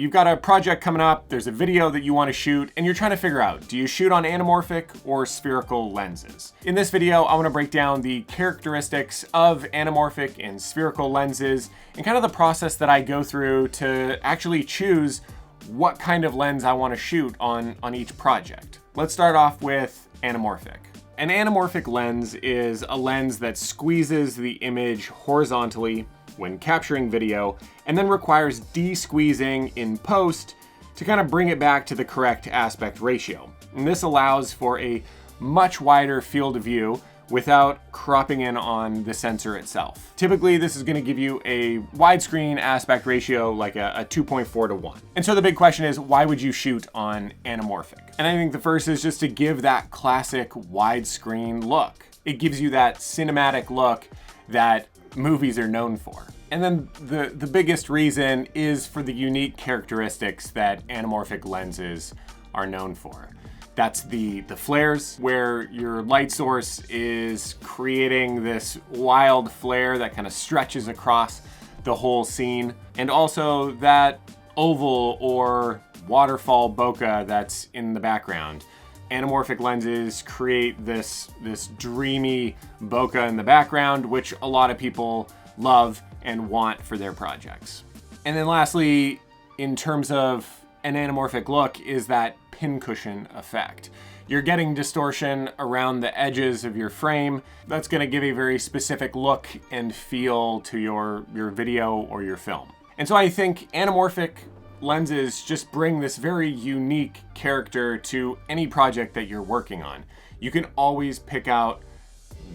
You've got a project coming up, there's a video that you want to shoot, and you're trying to figure out, do you shoot on anamorphic or spherical lenses? In this video, I want to break down the characteristics of anamorphic and spherical lenses and kind of the process that I go through to actually choose what kind of lens I want to shoot on each project. Let's start off with anamorphic. An anamorphic lens is a lens that squeezes the image horizontally when capturing video, and then requires de-squeezing in post to kind of bring it back to the correct aspect ratio. And this allows for a much wider field of view without cropping in on the sensor itself. Typically, this is going to give you a widescreen aspect ratio like a 2.4 to 1. And so the big question is, why would you shoot on anamorphic? And I think the first is just to give that classic widescreen look. It gives you that cinematic look that movies are known for. And then the biggest reason is for the unique characteristics that anamorphic lenses are known for. That's the flares, where your light source is creating this wild flare that kind of stretches across the whole scene. And also that oval or waterfall bokeh that's in the background. Anamorphic lenses create this dreamy bokeh in the background, which a lot of people love and want for their projects. And then lastly, in terms of an anamorphic look, is that pincushion effect. You're getting distortion around the edges of your frame. That's going to give a very specific look and feel to your video or your film. And so I think anamorphic lenses just bring this very unique character to any project that you're working on. You can always pick out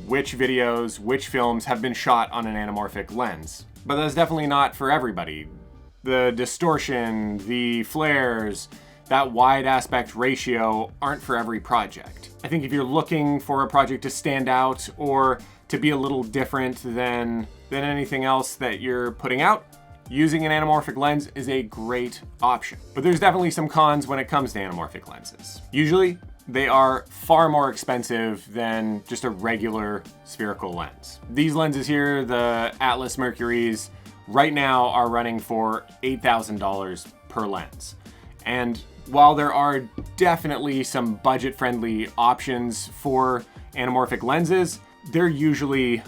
which videos, which films have been shot on an anamorphic lens. But that's definitely not for everybody. The distortion, the flares, that wide aspect ratio aren't for every project. I think if you're looking for a project to stand out or to be a little different than anything else that you're putting out, using an anamorphic lens is a great option. But there's definitely some cons when it comes to anamorphic lenses. Usually, they are far more expensive than just a regular spherical lens. These lenses here, the Atlas Mercuries, right now are running for $8,000 per lens. And while there are definitely some budget-friendly options for anamorphic lenses, they're usually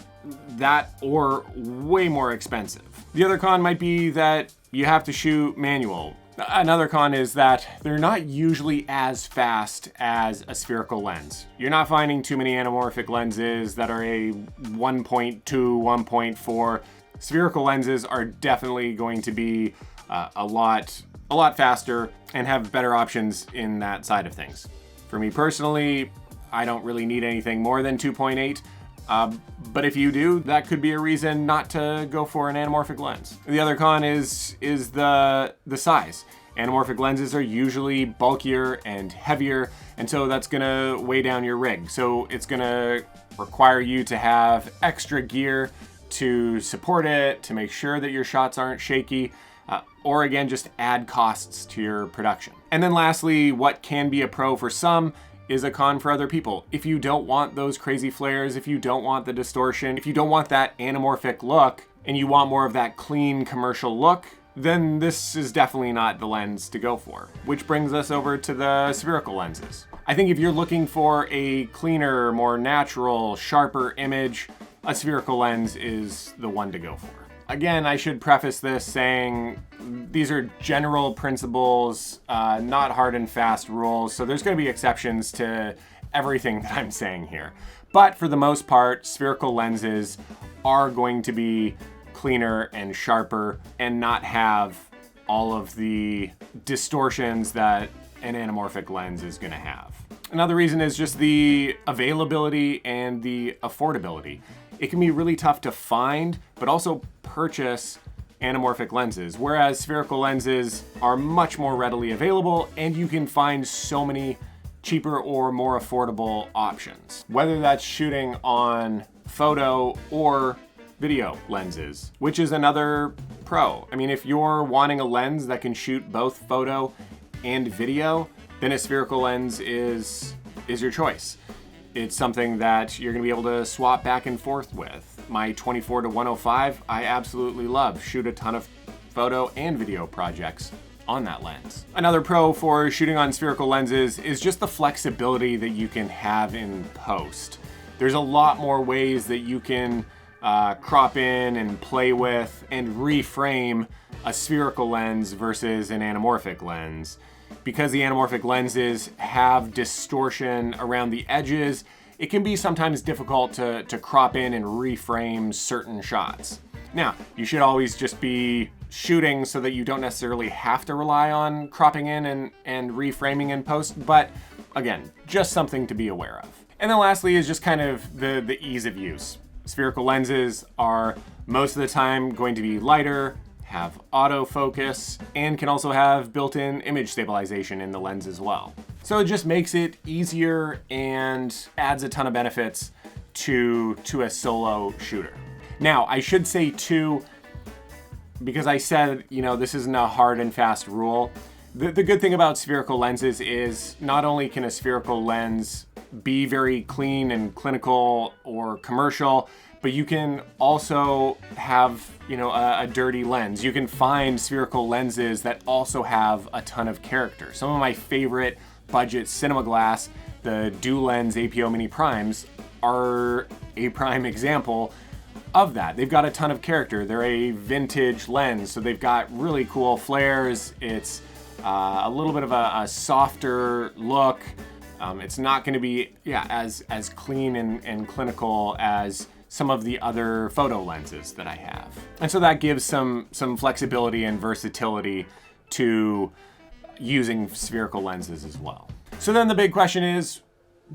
that or way more expensive. The other con might be that you have to shoot manual. Another con is that they're not usually as fast as a spherical lens. You're not finding too many anamorphic lenses that are a 1.2, 1.4. Spherical lenses are definitely going to be a lot faster and have better options in that side of things. For me personally, I don't really need anything more than 2.8. But if you do, that could be a reason not to go for an anamorphic lens. The other con is the size. Anamorphic lenses are usually bulkier and heavier, and so that's gonna weigh down your rig. So it's gonna require you to have extra gear to support it, to make sure that your shots aren't shaky, or again, just add costs to your production. And then lastly, what can be a pro for some is a con for other people. If you don't want those crazy flares, if you don't want the distortion, if you don't want that anamorphic look, and you want more of that clean commercial look, then this is definitely not the lens to go for. Which brings us over to the spherical lenses. I think if you're looking for a cleaner, more natural, sharper image, a spherical lens is the one to go for. Again, I should preface this saying these are general principles, not hard and fast rules, so there's going to be exceptions to everything that I'm saying here. But for the most part, spherical lenses are going to be cleaner and sharper and not have all of the distortions that an anamorphic lens is going to have. Another reason is just the availability and the affordability. It can be really tough to find, but also purchase anamorphic lenses, whereas spherical lenses are much more readily available and you can find so many cheaper or more affordable options. Whether that's shooting on photo or video lenses, which is another pro. I mean, if you're wanting a lens that can shoot both photo and video, then a spherical lens is your choice. It's something that you're gonna be able to swap back and forth with. My 24 to 105, I absolutely love. Shoot a ton of photo and video projects on that lens. Another pro for shooting on spherical lenses is just the flexibility that you can have in post. There's a lot more ways that you can crop in and play with and reframe a spherical lens versus an anamorphic lens. Because the anamorphic lenses have distortion around the edges, it can be sometimes difficult to crop in and reframe certain shots. Now, you should always just be shooting so that you don't necessarily have to rely on cropping in and reframing in post, but again, just something to be aware of. And then lastly is just kind of the ease of use. Spherical lenses are most of the time going to be lighter, have autofocus, and can also have built-in image stabilization in the lens as well. So it just makes it easier and adds a ton of benefits to a solo shooter. Now, I should say too, because I said, this isn't a hard and fast rule. The good thing about spherical lenses is not only can a spherical lens be very clean and clinical or commercial, but you can also have, a dirty lens. You can find spherical lenses that also have a ton of character. Some of my favorite budget cinema glass, the dual lens APO mini primes, are a prime example of that. They've got a ton of character. They're a vintage lens, so they've got really cool flares. It's a little bit of a softer look. It's not going to be as clean and clinical as some of the other photo lenses that I have. And so that gives some flexibility and versatility to using spherical lenses as well. So then the big question is,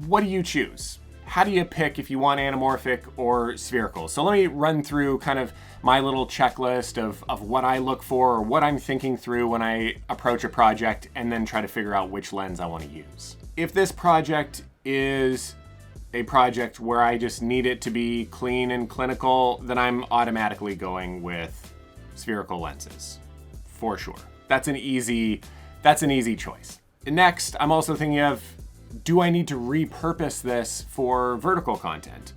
what do you choose? How do you pick if you want anamorphic or spherical? So let me run through kind of my little checklist of what I look for or what I'm thinking through when I approach a project, and then try to figure out which lens I want to use. If this project is a project where I just need it to be clean and clinical, then I'm automatically going with spherical lenses, for sure. That's an easy choice. Next, I'm also thinking of, do I need to repurpose this for vertical content?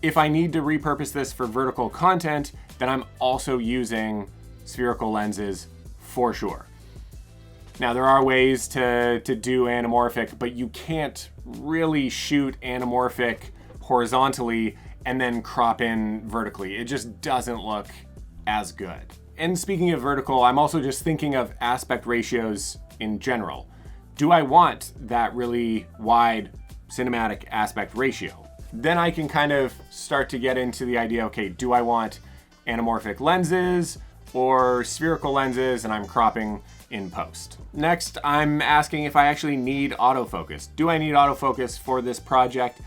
If I need to repurpose this for vertical content, then I'm also using spherical lenses for sure. Now, there are ways to do anamorphic, but you can't really shoot anamorphic horizontally and then crop in vertically. It just doesn't look as good. And speaking of vertical, I'm also just thinking of aspect ratios in general. Do I want that really wide cinematic aspect ratio? Then I can kind of start to get into the idea, okay, do I want anamorphic lenses or spherical lenses, and I'm cropping in post. Next, I'm asking if I actually need autofocus. Do I need autofocus for this project?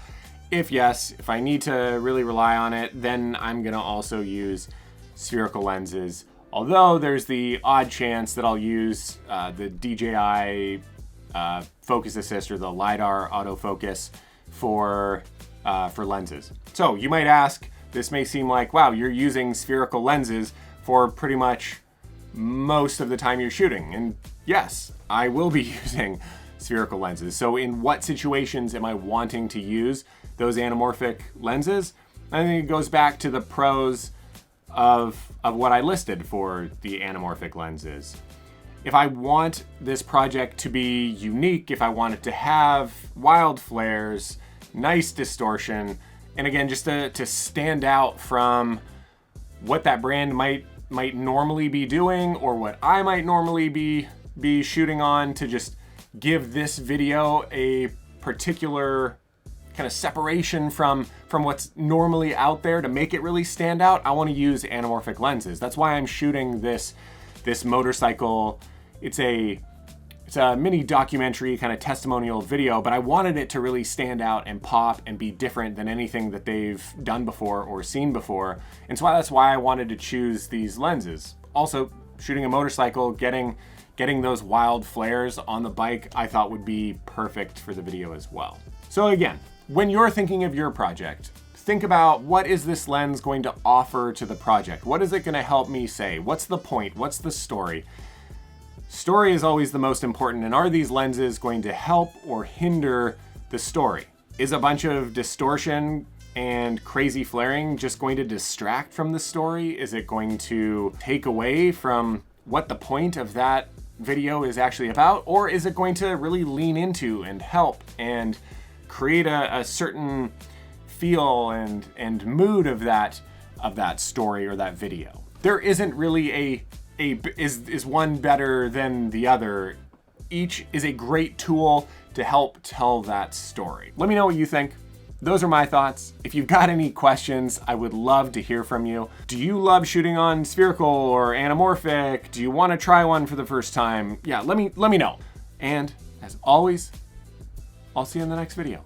If yes, if I need to really rely on it, then I'm gonna also use spherical lenses. Although there's the odd chance that I'll use the DJI focus assist or the LiDAR autofocus for lenses. So you might ask, this may seem like, wow, you're using spherical lenses for pretty much most of the time you're shooting. And yes, I will be using spherical lenses. So in what situations am I wanting to use those anamorphic lenses? I think it goes back to the pros of what I listed for the anamorphic lenses. If I want this project to be unique, if I want it to have wild flares, nice distortion, and again, just to stand out from what that brand might normally be doing, or what I might normally be shooting on, to just give this video a particular kind of separation from what's normally out there, to make it really stand out, I want to use anamorphic lenses. That's why I'm shooting this motorcycle. It's a mini documentary kind of testimonial video, but I wanted it to really stand out and pop and be different than anything that they've done before or seen before. And so that's why I wanted to choose these lenses. Also, shooting a motorcycle, getting those wild flares on the bike, I thought would be perfect for the video as well. So again, when you're thinking of your project, think about, what is this lens going to offer to the project? What is it going to help me say? What's the point? What's the story? Story is always the most important, and are these lenses going to help or hinder the story? Is a bunch of distortion and crazy flaring just going to distract from the story? Is it going to take away from what the point of that video is actually about, or is it going to really lean into and help and create a certain feel and mood of that story or that video? There isn't really is one better than the other. Each is a great tool to help tell that story. Let me know what you think. Those are my thoughts. If you've got any questions, I would love to hear from you. Do you love shooting on spherical or anamorphic? Do you want to try one for the first time? Yeah, let me know. And as always, I'll see you in the next video.